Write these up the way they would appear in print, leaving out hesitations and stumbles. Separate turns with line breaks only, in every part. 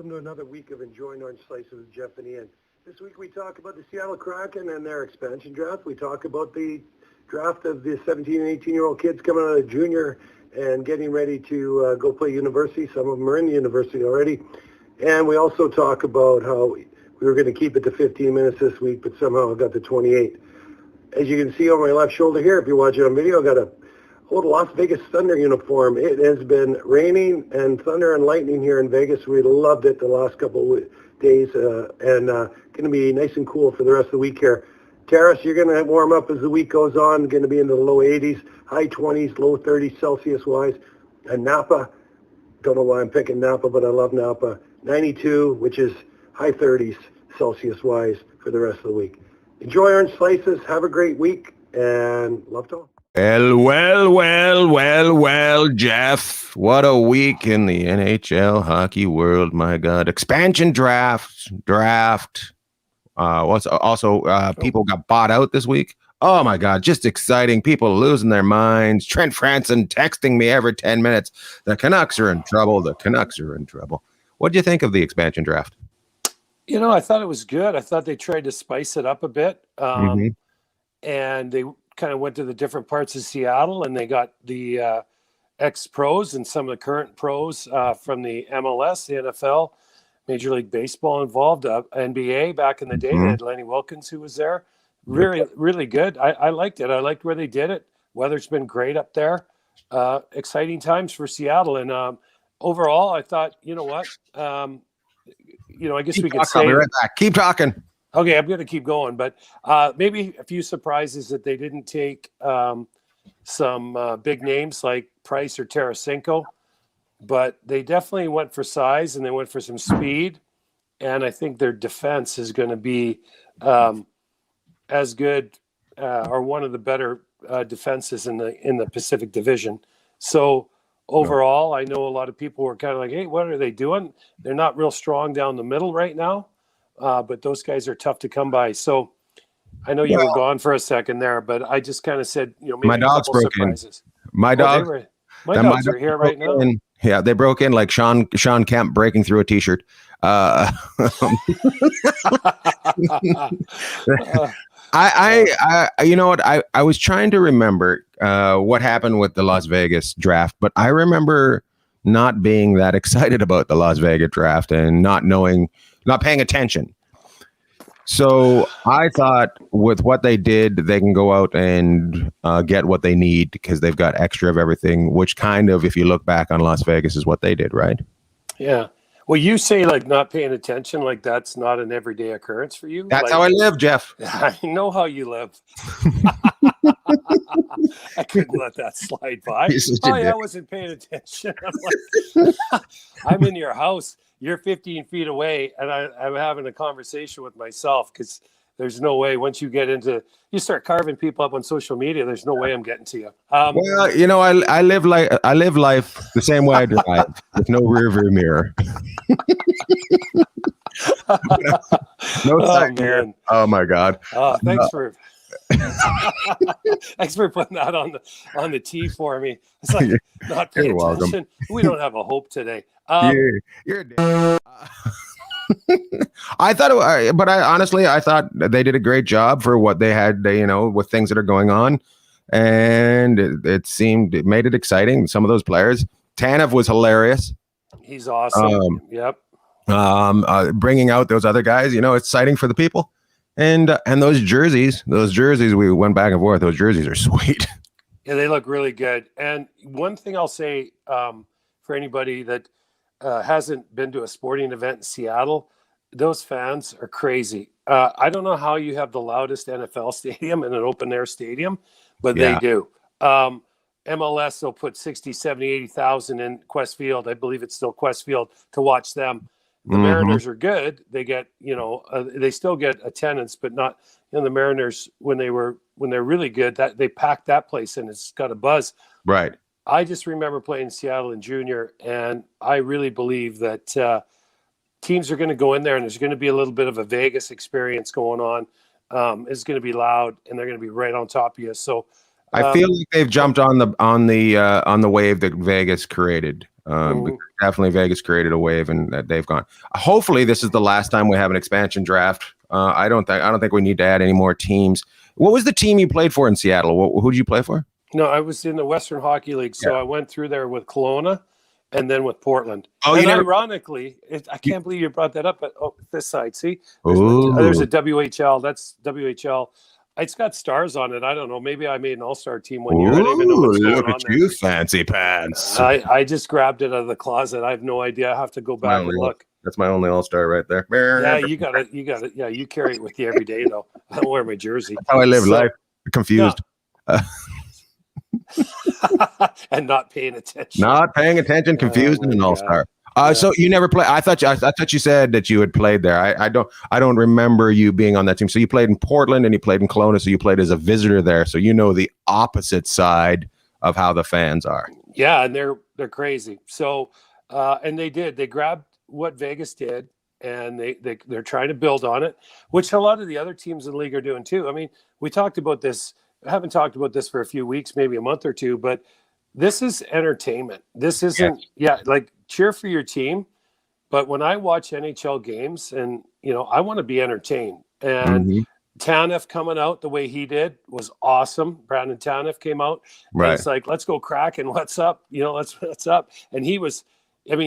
welcome to another week of Enjoying Orange Slices with Jeff and Ian. This week we talk about the Seattle Kraken and their expansion draft. We talk about the draft of the 17 and 18-year-old kids coming out of junior and getting ready to go play university. Some of them are in the university already. And we also talk about how we were going to keep it to 15 minutes this week, but somehow it got to 28. As you can see on my left shoulder here, if you're watching on video, I got a old Las Vegas Thunder uniform. It has been raining and thunder and lightning here in Vegas. We loved it the last couple of days, and going to be nice and cool for the rest of the week here. Terrace, you're going to warm up as the week goes on, going to be in the low 80s, high 20s, low 30s Celsius-wise. And Napa, don't know why I'm picking Napa, but I love Napa, 92, which is high 30s Celsius-wise for the rest of the week. Enjoy Orange Slices. Have a great week, and love to all.
Well, Jeff. What a week in the NHL hockey world, my God. Expansion draft. People got bought out this week. Oh, my God, just exciting. People losing their minds. Trent Franson texting me every 10 minutes. The Canucks are in trouble. What do you think of the expansion draft?
You know, I thought it was good. I thought they tried to spice it up a bit. And they kind of went to the different parts of Seattle, and they got the ex-pros and some of the current pros from the MLS, the NFL, Major League Baseball involved, NBA back in the day. They had Lenny Wilkins who was there. Really good. I liked it. I liked where they did it. Weather's been great up there. Exciting times for Seattle. And overall, I thought, you know what? I guess we could say...
I'll be right back. Keep talking.
Okay, I'm going to keep going, but maybe a few surprises that they didn't take some big names like Price or Tarasenko, but they definitely went for size and they went for some speed, and I think their defense is going to be as good or one of the better defenses in the Pacific Division. So overall, I know a lot of people were kind of like, hey, what are they doing? They're not real strong down the middle right now. But those guys are tough to come by. So I know you were gone for a second there, but I just kind of said, maybe
my dogs broke
surprises.
My dogs are
here right now.
Yeah, they broke in like Sean Kemp breaking through a T-shirt. I was trying to remember what happened with the Las Vegas draft, but I remember not being that excited about the Las Vegas draft and not paying attention. So I thought with what they did, they can go out and get what they need because they've got extra of everything, which kind of, if you look back on Las Vegas, is what they did, right?
Yeah. Well, you say like not paying attention, like that's not an everyday occurrence for you.
That's how I live, Jeff.
I know how you live. I couldn't let that slide by. I wasn't paying attention. I'm in your house. You're 15 feet away, and I'm having a conversation with myself because there's no way once you start carving people up on social media, there's no way I'm getting to you.
I live life the same way I drive with no rear view mirror. No side mirror. Oh my God.
Thanks for putting that on the tee for me. It's like not paying attention. Welcome. We don't have a hope today.
You're dead. I thought they did a great job for what they had, with things that are going on, and it made it exciting. Some of those players, Tanev was hilarious.
He's awesome. Yep.
Bringing out those other guys, it's exciting for the people, and those jerseys we went back and forth. Those jerseys are sweet.
Yeah, they look really good. And one thing I'll say for anybody that hasn't been to a sporting event in Seattle, those fans are crazy. I don't know how you have the loudest NFL stadium in an open air stadium, but they do. MLS will put 60, 70, 80,000 in Quest Field. I believe it's still Quest Field to watch them. The Mariners are good. They get, they still get attendance, but not, the Mariners when they're really good, that they packed that place and it's got a buzz.
Right.
I just remember playing Seattle in junior, and I really believe that teams are going to go in there and there's going to be a little bit of a Vegas experience going on. It's going to be loud and they're going to be right on top of you. So
I feel like they've jumped on the wave that Vegas created. Definitely Vegas created a wave, and that they've gone. Hopefully, this is the last time we have an expansion draft. I don't think we need to add any more teams. What was the team you played for in Seattle? Who did you play for?
No, I was in the Western Hockey League, so I went through there with Kelowna and then with Portland.
Oh,
and ironically, I can't believe you brought that up, but this side, see? There's a WHL. That's WHL. It's got stars on it. I don't know. Maybe I made an all-star team one year. I don't even know what's going on there.
Look at you, fancy pants.
I just grabbed it out of the closet. I have no idea. I have to go back and look.
That's my only all-star right there.
Yeah, you got it. Yeah, you carry it with you every day, though. I don't wear my jersey.
That's how I live life. Confused.
Yeah. And not paying attention.
Confused and an all-star. So you never played. I thought you said that you had played there. I don't remember you being on that team. So you played in Portland and you played in Kelowna. So you played as a visitor there. So you know the opposite side of how the fans are.
Yeah, and they're crazy. So and they grabbed what Vegas did, and they're trying to build on it, which a lot of the other teams in the league are doing too. I mean, we talked about this. I haven't talked about this for a few weeks, maybe a month or two, but this is entertainment. This isn't, like cheer for your team. But when I watch NHL games and, I want to be entertained. And Tanev coming out the way he did was awesome. Brandon Tanev came out. Right. It's like, let's go crack and what's up? What's up? And he was one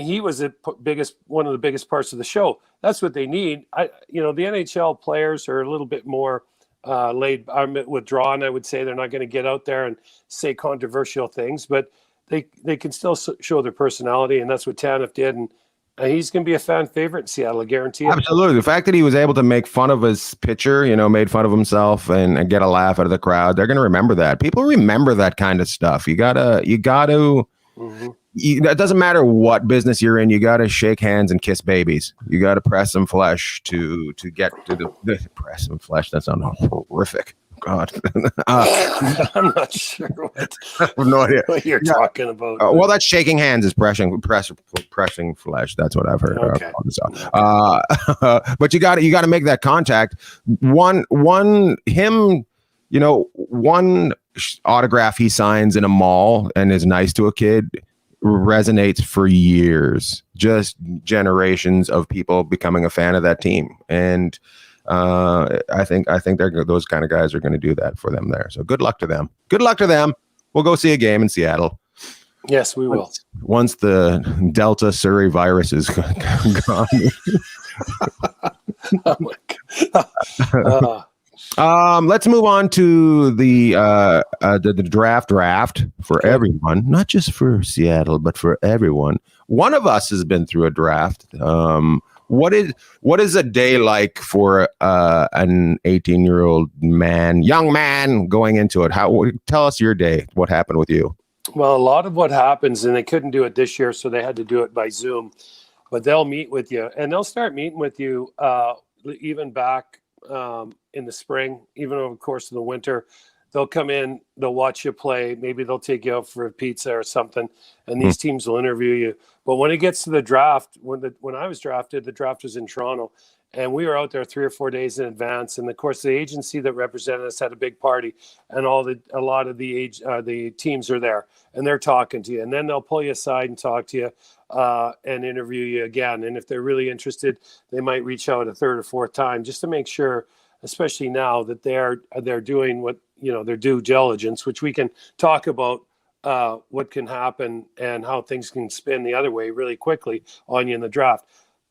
of the biggest parts of the show. That's what they need. The NHL players are a little bit more withdrawn. I would say they're not going to get out there and say controversial things, but they can still show their personality, and that's what Tanev did, and he's going to be a fan favorite in Seattle, I guarantee it.
Absolutely. The fact that he was able to make fun of his pitcher, made fun of himself and get a laugh out of the crowd, they're going to remember that. People remember that kind of stuff. You gotta. It doesn't matter what business you're in. You got to shake hands and kiss babies. You got to press some flesh to get to the press some flesh. That sounds horrific. God,
I'm not sure what.
I have no idea
what you're talking about.
Well, that's shaking hands is pressing flesh. That's what I've heard.
Okay.
But you got to make that contact. One autograph he signs in a mall and is nice to a kid resonates for years, just generations of people becoming a fan of that team. And I think those kind of guys are going to do that for them there. So good luck to them. We'll go see a game in Seattle.
Yes, we will.
Once the Delta Surrey virus is gone.
Oh my God.
Let's move on to the draft for everyone, not just for Seattle, but for everyone. One of us has been through a draft. What is a day like for an 18-year-old young man going into it? Tell us your day. What happened with you?
Well, a lot of what happens, and they couldn't do it this year, so they had to do it by Zoom. But they'll meet with you, and they'll start meeting with you even back in the spring, even over the course of the winter. They'll come in, they'll watch you play. Maybe they'll take you out for a pizza or something, and these teams will interview you. But when it gets to the draft, when I was drafted, the draft was in Toronto, and we were out there 3 or 4 days in advance. And of course, the agency that represented us had a big party, and a lot of the teams are there, and they're talking to you. And then they'll pull you aside and talk to you and interview you again. And if they're really interested, they might reach out a third or fourth time just to make sure, especially now, that they're doing what their due diligence, which we can talk about what can happen and how things can spin the other way really quickly on you in the draft.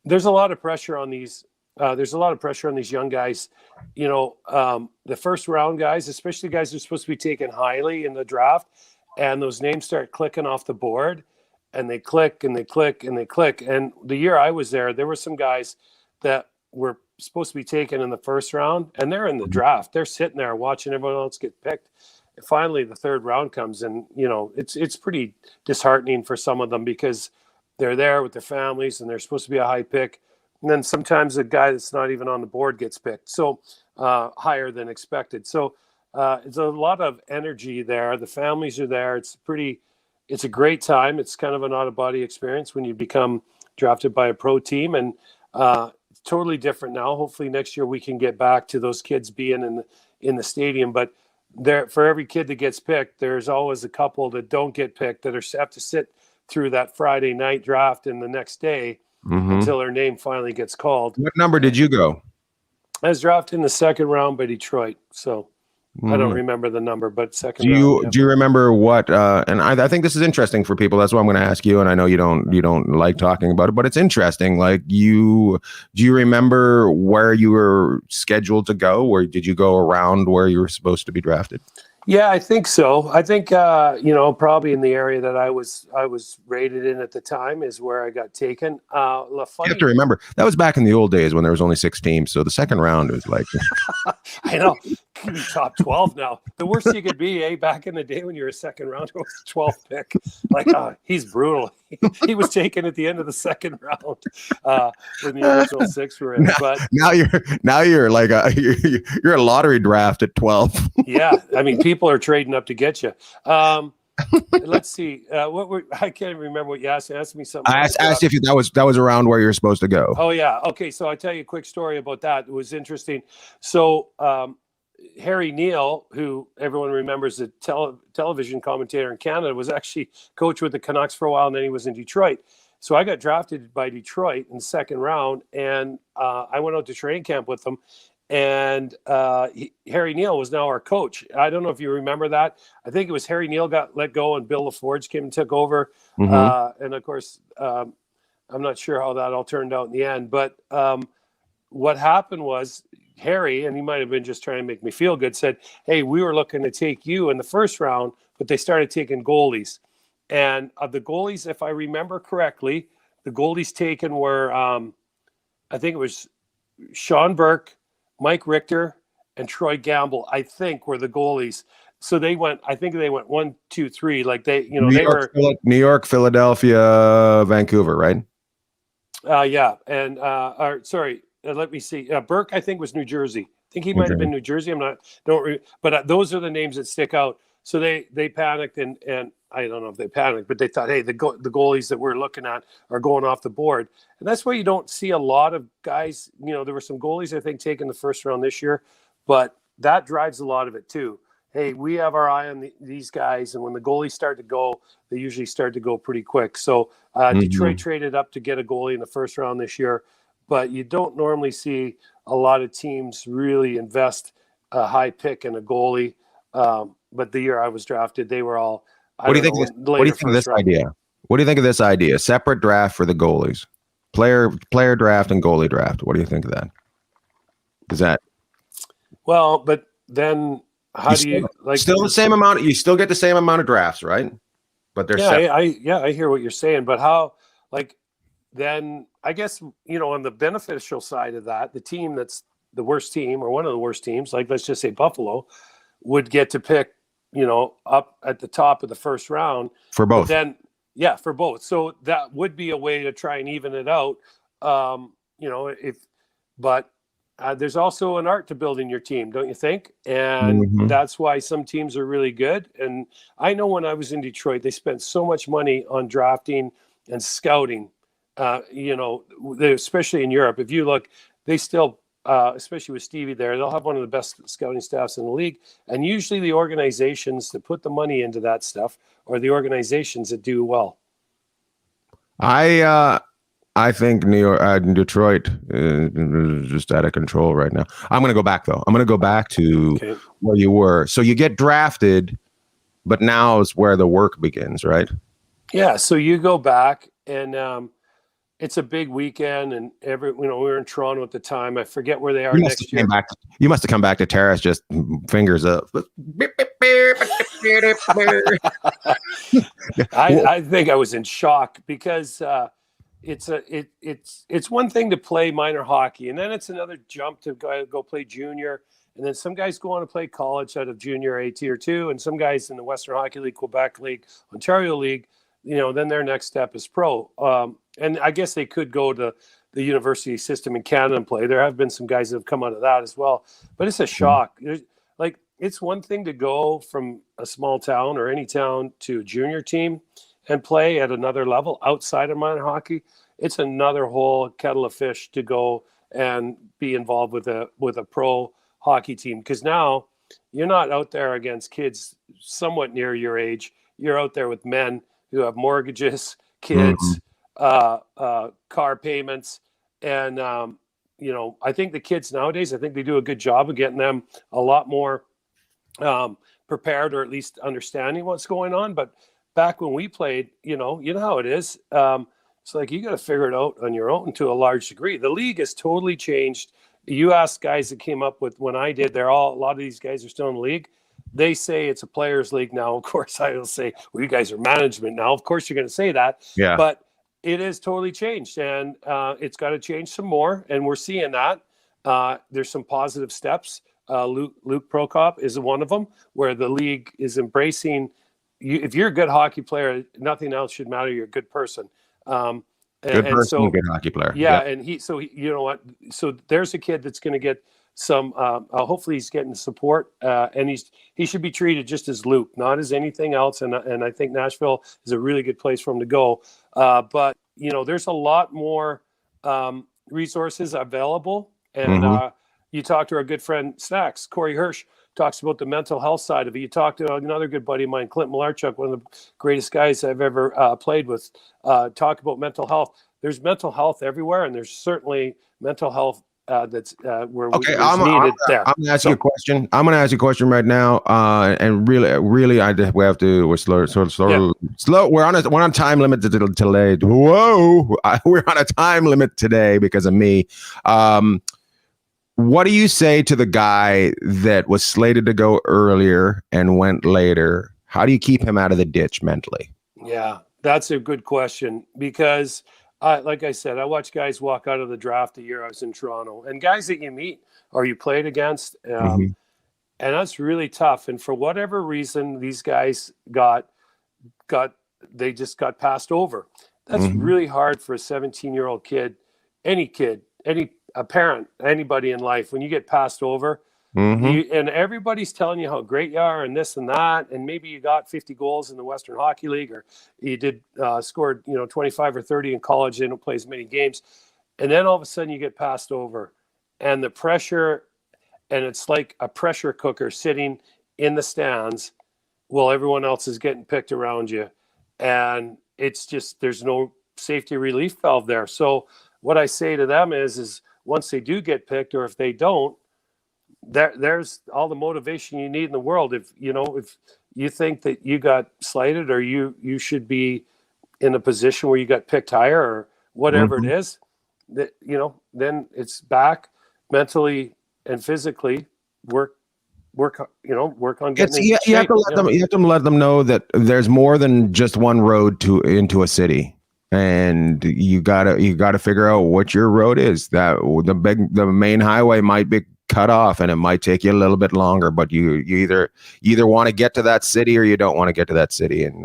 There's a lot of pressure on these. Young guys. The first round guys, especially guys who are supposed to be taken highly in the draft, and those names start clicking off the board, and they click and they click and they click. And the year I was there were some guys that were supposed to be taken in the first round, and they're in the draft. They're sitting there watching everyone else get picked. And finally, the third round comes, and it's pretty disheartening for some of them because they're there with their families and they're supposed to be a high pick, and then sometimes a guy that's not even on the board gets picked, so higher than expected. So it's a lot of energy there. The families are there. It's a great time. It's kind of an out-of-body experience when you become drafted by a pro team, and totally different now. Hopefully next year we can get back to those kids being in the stadium. But there, for every kid that gets picked, there's always a couple that don't get picked that have to sit through that Friday night draft and the next day until her name finally gets called.
What number did you go?
I was drafted in the second round by Detroit, so I don't remember the number, but second round. Yeah.
Do you remember what? And I think this is interesting for people. That's why I'm going to ask you. And I know you don't like talking about it, but it's interesting. Like do you remember where you were scheduled to go, or did you go around where you were supposed to be drafted?
Yeah, I think so. I think probably in the area that I was rated in at the time is where I got taken.
You have to remember that was back in the old days when there was only 6 teams, so the second round was like
I know, could be top 12 now. The worst you could be, back in the day when you were a second round, it was 12th pick. Like, he's brutal. He was taken at the end of the second round when the original 6 were in. But
now you're like you're a lottery draft at 12.
Yeah, I mean, people are trading up to get you. Let's see. I can't remember what you asked. Ask me something.
I asked if that was around where you're supposed to go.
Oh yeah. Okay. So I'll tell you a quick story about that. It was interesting. So Harry Neal, who everyone remembers, the television commentator in Canada, was actually coach with the Canucks for a while, and then he was in Detroit. So I got drafted by Detroit in the second round, and I went out to training camp with them. And Harry Neal was now our coach. I don't know if you remember that. I think it was Harry Neal got let go and Bill LaForge came and took over. And of course, I'm not sure how that all turned out in the end. But what happened was Harry, and he might have been just trying to make me feel good, said, hey, we were looking to take you in the first round, but they started taking goalies. And of the goalies, if I remember correctly, the goalies taken were, I think it was Sean Burke, Mike Richter, and Troy Gamble, I think, were the goalies. So they went 1, 2, 3. Like they were
New York, Philadelphia, Vancouver, right?
Yeah. And let me see. Burke, I think, was New Jersey. I think he might have been New Jersey. But those are the names that stick out. So they panicked, and I don't know if they panicked, but they thought, hey, the goalies that we're looking at are going off the board. And that's why you don't see a lot of guys. There were some goalies, I think, taken the first round this year, but that drives a lot of it too. Hey, we have our eye on these guys, and when the goalies start to go, they usually start to go pretty quick. So Detroit traded up to get a goalie in the first round this year, but you don't normally see a lot of teams really invest a high pick in a goalie. But the year I was drafted, they were all. What do you think of this
idea? What do you think of this idea? Separate draft for the goalies, player draft and goalie draft. What do you think of that? Is that
well? But then how do you like?
Still the same amount. You still get the same amount of drafts, right? But they're
I hear what you're saying, but how? Like then I guess on the beneficial side of that, the team that's the worst team or one of the worst teams, like let's just say Buffalo, would get to pick. Up at the top of the first round
for both.
For both. So that would be a way to try and even it out. There's also an art to building your team, don't you think? And that's why some teams are really good. And I know when I was in Detroit, they spent so much money on drafting and scouting. Especially in Europe. If you look, they still. Especially with Stevie there, they'll have one of the best scouting staffs in the league. And usually the organizations that put the money into that stuff are the organizations that do well.
I think Detroit is just out of control right now. I'm going to go back, though. I'm going to go back to where you were. So you get drafted, but now is where the work begins, right?
Yeah, so you go back and it's a big weekend, and we were in Toronto at the time. I forget where they are next year.
You must have come back to Terrace just fingers up.
I think I was in shock because it's one thing to play minor hockey, and then it's another jump to go play junior, and then some guys go on to play college out of junior A tier 2, and some guys in the Western Hockey League, Quebec League, Ontario League. Then their next step is pro. And I guess they could go to the university system in Canada and play. There have been some guys that have come out of that as well. But it's a shock. It's one thing to go from a small town or any town to a junior team and play at another level outside of minor hockey. It's another whole kettle of fish to go and be involved with a pro hockey team. Because now you're not out there against kids somewhat near your age. You're out there with men who have mortgages,
Mhm.
kids, car payments. And, I think the kids nowadays, I think they do a good job of getting them a lot more prepared, or at least understanding what's going on. But back when we played, you know how it is. It's like you got to figure it out on your own to a large degree. The league has totally changed. You ask guys that came up with when I did, a lot of these guys are still in the league. They say it's a players' league now. Of course, I will say, well, you guys are management now. Of course, you're going to say that.
Yeah.
But it is totally changed, and it's got to change some more. And we're seeing that. There's some positive steps. Luke Prokop is one of them, where the league is embracing you. If you're a good hockey player, nothing else should matter. You're a good person.
Good person,
So,
good hockey player.
yeah, and you know what? So there's a kid that's going to get some. Hopefully, he's getting support, and he should be treated just as Luke, not as anything else. And I think Nashville is a really good place for him to go. But there's a lot more resources available, and
Mhm.
you talk to our good friend Snacks, Corey Hirsch, talks about the mental health side of it. You talk to another good buddy of mine, Clint Malarchuk, one of the greatest guys I've ever played with, talk about mental health. There's mental health everywhere, and there's certainly mental health that's where
Okay,
it's needed there.
I'm gonna ask you a question. I'm gonna ask you a question right now, and really, we have to. We're slow. We're on a time limit today. Whoa, we're on a time limit today because of me. What do you say to the guy that was slated to go earlier and went later? How do you keep him out of the ditch mentally?
Yeah, that's a good question, because like I said, I watch guys walk out of the draft a year I was in Toronto, and guys that you meet or you played against,
Mhm.
and that's really tough. And for whatever reason, these guys they just got passed over. That's
Mhm.
really hard for a 17-year-old kid, a parent, anybody in life. When you get passed over,
Mhm.
and everybody's telling you how great you are and this and that, and maybe you got 50 goals in the Western Hockey League, or you did scored 25 or 30 in college. They don't play as many games, and then all of a sudden you get passed over, and the pressure, and it's like a pressure cooker sitting in the stands while everyone else is getting picked around you, and it's just there's no safety relief valve there. So what I say to them is once they do get picked, or if they don't, there's all the motivation you need in the world. If you think that you got slighted, or you should be in a position where you got picked higher, or whatever it
Mhm.
is, that then it's back mentally and physically, work work on getting
It's
in
you have
shape.
to let them. You have to let them know that there's more than just one road into a city, and you gotta figure out what your road is. That the main highway might be cut off, and it might take you a little bit longer. But you either want to get to that city or you don't want to get to that city, and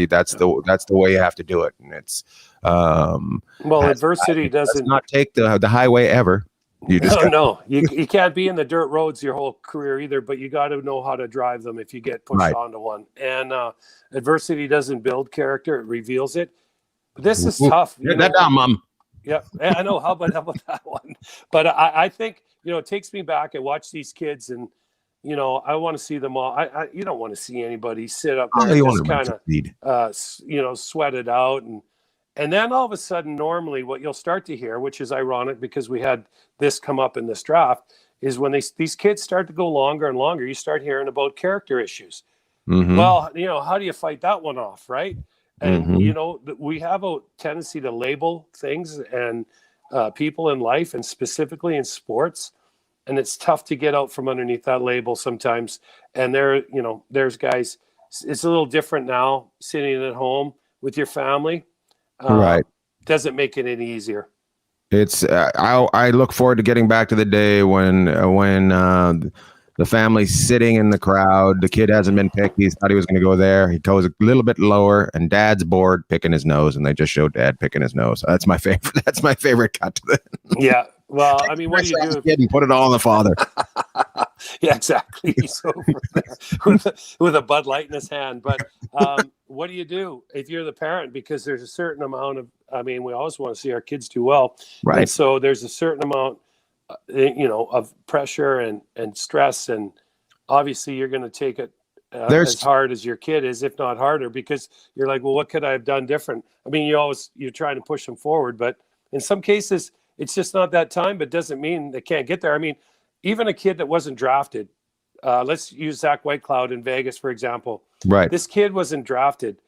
that's the way you have to do it. And it's
Well,
has,
adversity
let's
doesn't.
not take the highway ever. You just
No,
got
no, you can't be in the dirt roads your whole career either, but you got to know how to drive them if you get pushed
right.
onto one. And adversity doesn't build character; it reveals it. But this is
Ooh,
tough,
get that down, Mom.
Yeah, I know. How about that one? But I think it takes me back. I watch these kids, and I want to see them all. You don't want to see anybody sit up there
Oh,
and
you want
just
to
kind of
succeed.
sweat it out, and then all of a sudden, normally, what you'll start to hear, which is ironic because we had this come up in this draft, is when these kids start to go longer and longer, you start hearing about character issues.
Mm-hmm.
Well, how do you fight that one off, right? And
Mm-hmm.
we have a tendency to label things and people in life, and specifically in sports, and it's tough to get out from underneath that label sometimes. And there's guys. It's a little different now, sitting at home with your family.
Right.
Doesn't make it any easier.
It's I look forward to getting back to the day when the family's sitting in the crowd. The kid hasn't been picked. He thought he was going to go there. He goes a little bit lower, and Dad's bored picking his nose, and they just show Dad picking his nose. That's my favorite. That's my favorite cut to the
Yeah. Well, I mean, what do you do?
kid and put it all on the father.
Yeah, exactly. He's over there with a Bud Light in his hand. But what do you do if you're the parent? Because there's a certain amount of, I mean, we always want to see our kids do well. And
Right.
so there's a certain amount, of pressure and stress. And obviously you're going to take it as hard as your kid is, if not harder, because you're like, well, what could I have done different? I mean, you're trying to push them forward, but in some cases it's just not that time, but doesn't mean they can't get there. I mean, even a kid that wasn't drafted, let's use Zach Whitecloud in Vegas, for example.
Right.
This kid wasn't drafted.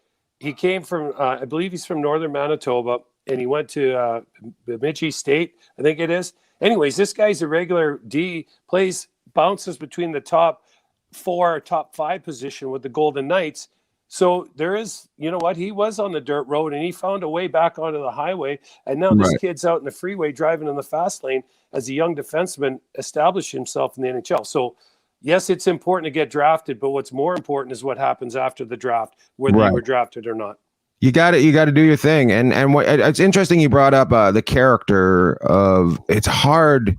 He came from, I believe he's from northern Manitoba, and he went to Bemidji State, I think it is. Anyways, this guy's a regular D, bounces between the top 4, top 5 position with the Golden Knights. So there is, you know what, he was on the dirt road and he found a way back onto the highway. And now this kid's out in the freeway driving in the fast lane as a young defenseman, establish himself in the NHL. So yes, it's important to get drafted, but what's more important is what happens after the draft, whether they were drafted or not. You got
to do your thing. And what, it's interesting you brought up the character of, it's hard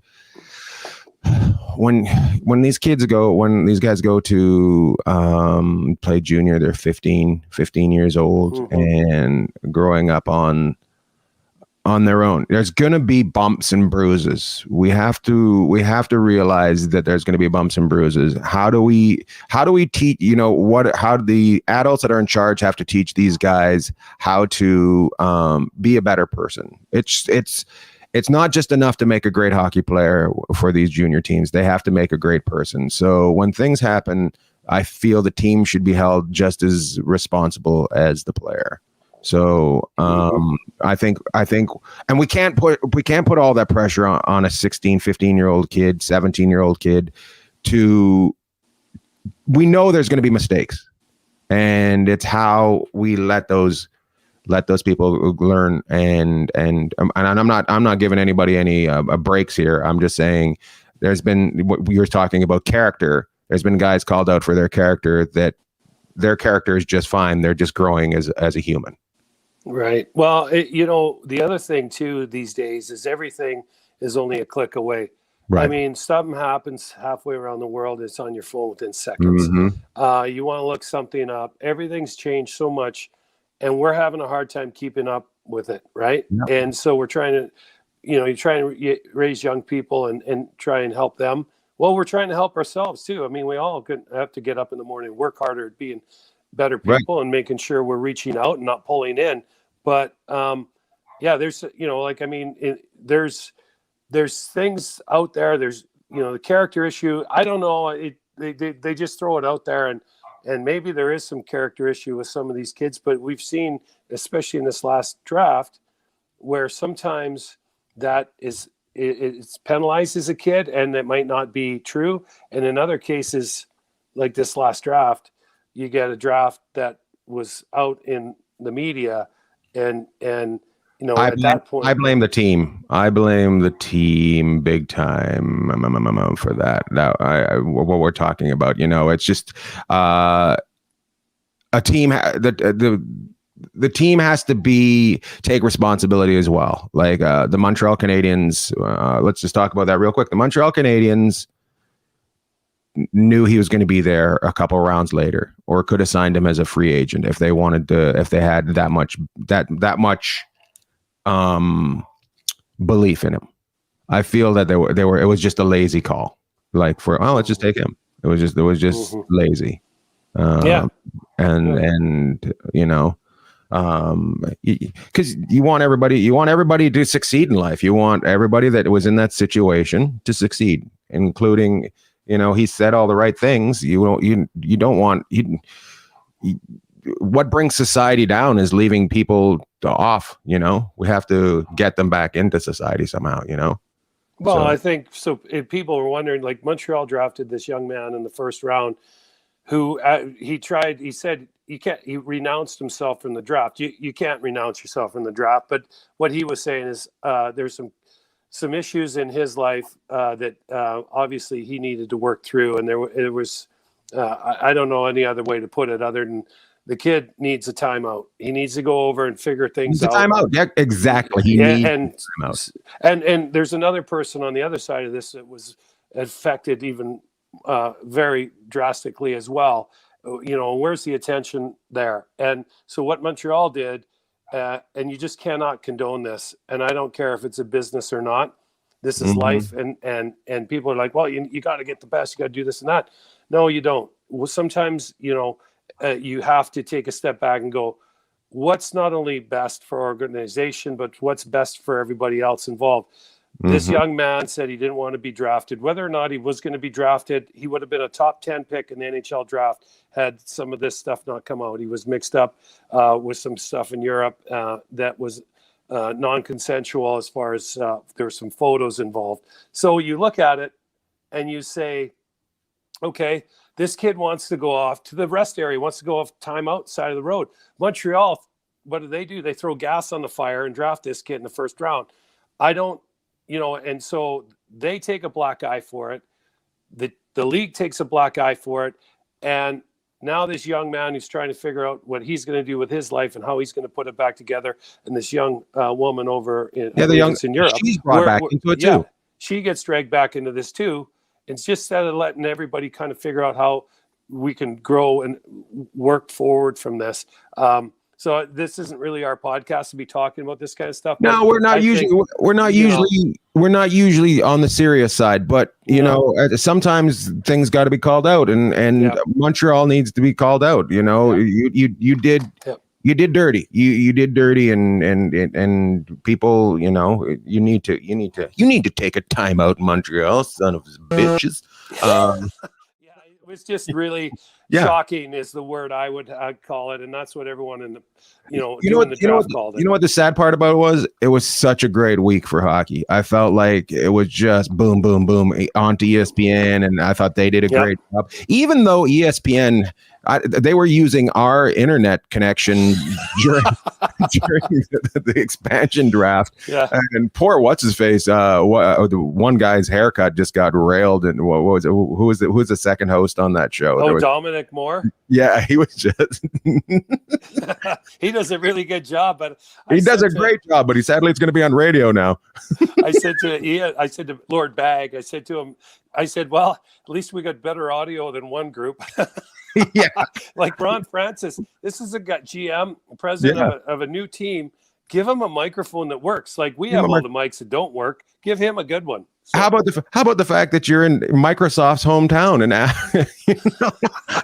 when these guys go to play junior, they're 15 years old and growing up on their own. There's going to be bumps and bruises. We have to realize that there's going to be bumps and bruises. How do we teach, how do the adults that are in charge have to teach these guys how to be a better person? It's not just enough to make a great hockey player for these junior teams. They have to make a great person. So when things happen, I feel the team should be held just as responsible as the player. So I think, and we can't put all that pressure on a 16, 15-year-old kid, 17-year-old kid. We know there's going to be mistakes, and it's how we let those people learn. And I'm not giving anybody any breaks here. I'm just saying there's been, what we were talking about, character. There's been guys called out for their character that their character is just fine. They're just growing as a human.
Right. Well, the other thing too these days is everything is only a click away. Right. I mean, something happens halfway around the world, it's on your phone within seconds. Mm-hmm. You want to look something up. Everything's changed so much, and we're having a hard time keeping up with it, right? Yep. And so we're trying to, you're trying to raise young people and try and help them. Well, we're trying to help ourselves too. I mean, we all have to get up in the morning, work harder at being better people, and making sure we're reaching out and not pulling in. But there's, there's things out there. There's, the character issue. I don't know. They just throw it out there, and maybe there is some character issue with some of these kids. But we've seen, especially in this last draft, where sometimes that is it's penalized as a kid, and it might not be true. And in other cases, like this last draft, you get a draft that was out in the media. And at that point,
I blame the team. I blame the team big time for that. What we're talking about, it's just a team. The team has to take responsibility as well. Like the Montreal Canadiens. Let's just talk about that real quick. The Montreal Canadiens knew he was going to be there a couple rounds later, or could have signed him as a free agent if they wanted to, if they had that much belief in him. I feel that it was just a lazy call. Like let's just take him. It was just lazy. Because you want everybody to succeed in life. You want everybody that was in that situation to succeed, including, he said all the right things. What brings society down is leaving people off. We have to get them back into society somehow.
Well, I think so. If people were wondering, like, Montreal drafted this young man in the first round, who he said he renounced himself from the draft. You can't renounce yourself from the draft. But what he was saying is there's some issues in his life that obviously he needed to work through. And it was, I don't know any other way to put it other than the kid needs a timeout. He needs to go over and figure things out.
Timeout. Yeah, exactly.
And there's another person on the other side of this that was affected even very drastically as well. Where's the attention there? And so what Montreal did, and you just cannot condone this. And I don't care if it's a business or not. This is life. And people are like, well, you got to get the best. You got to do this and that. No, you don't. sometimes, you have to take a step back and go, what's not only best for our organization, but what's best for everybody else involved. This young man said he didn't want to be drafted. Whether or not he was going to be drafted, he would have been a top 10 pick in the NHL draft had some of this stuff not come out. He was mixed up with some stuff in Europe that was non-consensual, as far as there were some photos involved. So you look at it and you say, okay, this kid wants to go off to the rest area, wants to go off timeout side of the road. Montreal, what do? They throw gas on the fire and draft this kid in the first round. I don't, and so they take a black eye for it. The league takes a black eye for it. And now this young man who's trying to figure out what he's going to do with his life and how he's going to put it back together. And this young woman over in Europe,
she's brought back into it too.
She gets dragged back into this too. It's just instead of letting everybody kind of figure out how we can grow and work forward from this. So this isn't really our podcast to be talking about this kind of stuff.
No, we're not usually on the serious side, but sometimes things got to be called out, and Montreal needs to be called out. You did dirty. You did dirty, and people, you need to take a timeout, Montreal, son of bitches.
It was just really shocking is the word I'd call it, and that's what everyone in the draft called it.
You know what the sad part about it was? It was such a great week for hockey. I felt like it was just boom, boom, boom onto ESPN, and I thought they did a great job. Even though ESPN, they were using our internet connection during the expansion draft. Yeah. And poor what's his face? One guy's haircut just got railed. And what was it? Who was the second host on that show?
Oh, Dominic Moore.
Yeah, he was just.
He does a really good job, but
he does a great job. But sadly, it's going to be on radio now.
I said to Lord Bagg, I said to him, well, at least we got better audio than one group.
Yeah,
like Ron Francis, this is a GM, president of a new team. Give him a microphone that works. Like we have all the mics that don't work. Give him a good one. So, how
about the fact that you're in Microsoft's hometown and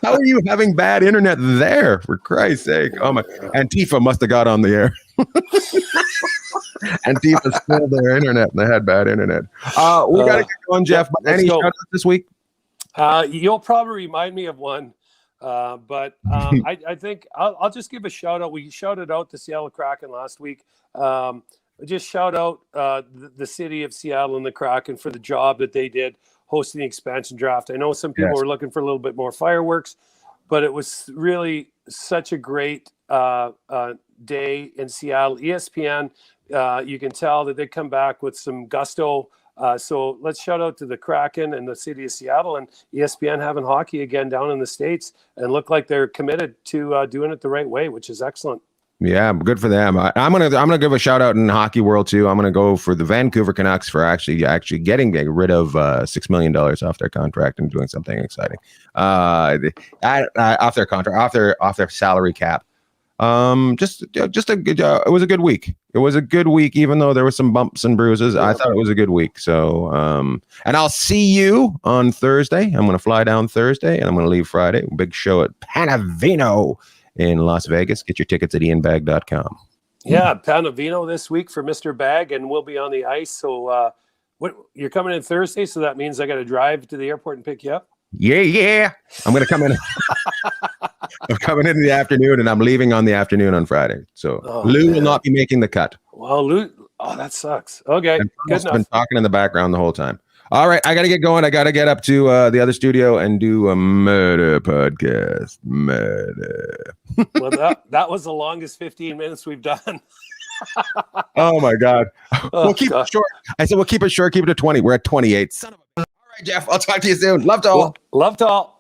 how are you having bad internet there? For Christ's sake! Oh my! Antifa must have got on the air. Antifa stole their internet and they had bad internet. We got to get going, Jeff. Any shout-outs this week?
You'll probably remind me of one. But I think I'll just give a shout out. We shouted out the Seattle Kraken last week. Just shout out the city of Seattle and the Kraken for the job that they did hosting the expansion draft. I know some people were looking for a little bit more fireworks, but it was really such a great day in Seattle. ESPN, you can tell that they come back with some gusto. So let's shout out to the Kraken and the city of Seattle and ESPN having hockey again down in the States and look like they're committed to doing it the right way, which is excellent.
Yeah, good for them. I'm gonna give a shout out in hockey world too. I'm gonna go for the Vancouver Canucks for actually getting rid of $6 million off their contract and doing something exciting. Off their contract, off their salary cap. Just a good. It was a good week. It was a good week, even though there were some bumps and bruises. I thought it was a good week. So, and I'll see you on Thursday. I'm going to fly down Thursday, and I'm going to leave Friday. Big show at Panavino in Las Vegas. Get your tickets at ianbagg.com.
Yeah, Panavino this week for Mr. Bagg, and we'll be on the ice. So, you're coming in Thursday, so that means I got to drive to the airport and pick you up.
Yeah. I'm going to come in. I'm coming in the afternoon, and I'm leaving on the afternoon on Friday. So Lou will not be making the cut.
Well, Lou, that sucks. Okay, good enough.
Been talking in the background the whole time. All right, I got to get going. I got to get up to the other studio and do a murder podcast. Murder.
Well, that was the longest 15 minutes we've done.
Oh my God. We'll keep it short. I said we'll keep it short. Keep it to 20. We're at 28. Son of a. All right, Jeff. I'll talk to you soon. Love to all.
Love to all.